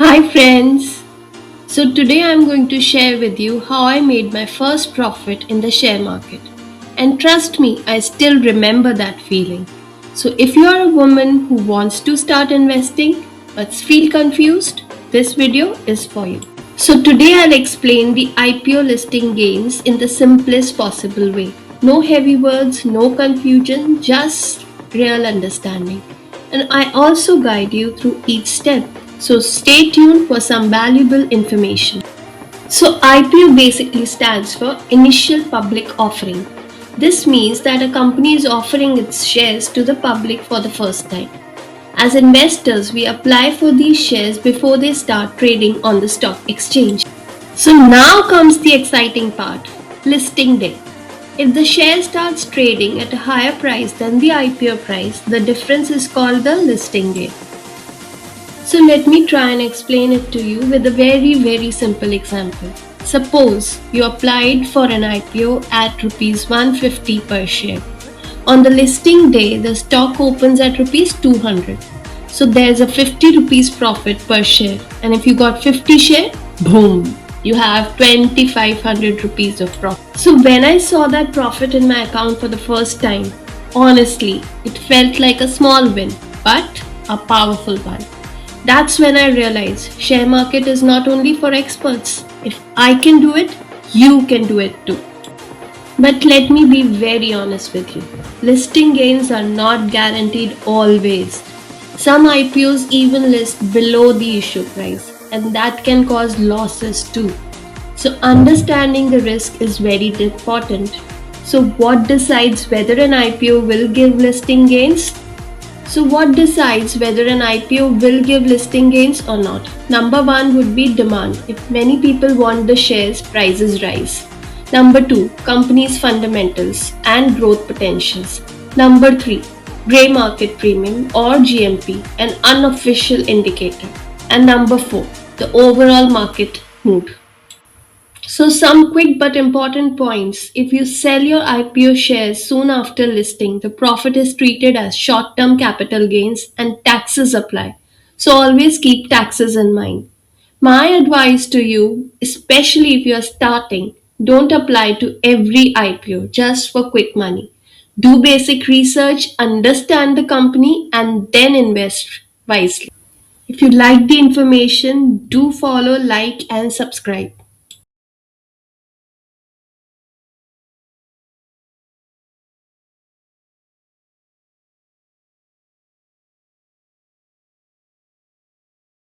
Hi friends! So today I'm going to share with you how I made my first profit in the share market. And trust me, I still remember that feeling. So if you are a woman who wants to start investing but feel confused, this video is for you. So today I'll explain the IPO listing gains in the simplest possible way. No heavy words, no confusion, just real understanding. And I also guide you through each step. So stay tuned for some valuable information. So IPO basically stands for Initial Public Offering. This means that a company is offering its shares to the public for the first time. As investors, we apply for these shares before they start trading on the stock exchange. So now comes the exciting part, listing day. If the share starts trading at a higher price than the IPO price, the difference is called the listing day. So let me try and explain it to you with a very simple example. Suppose you applied for an IPO at rupees 150 per share. On the listing day, the stock opens at rupees 200. So there's a 50 rupees profit per share. And if you got 50 share, boom, you have 2500 rupees of profit. So when I saw that profit in my account for the first time, honestly, it felt like a small win, but a powerful one. That's when I realized share market is not only for experts. If I can do it, you can do it too. But let me be very honest with you. Listing gains are not guaranteed always. Some IPOs even list below the issue price, and that can cause losses too. So understanding the risk is very important. So what decides whether an IPO will give listing gains? So what decides whether an IPO will give listing gains or not? Number one would be demand. If many people want the shares, prices rise. Number two, company's fundamentals and growth potentials. Number three, grey market premium or GMP, an unofficial indicator. And number four, the overall market mood. So some quick but important points. If you sell your IPO shares soon after listing, the profit is treated as short-term capital gains and taxes apply. So always keep taxes in mind. My advice to you, especially if you are starting, don't apply to every IPO just for quick money. Do basic research, understand the company, and then invest wisely. If you like the information, do follow, like, and subscribe.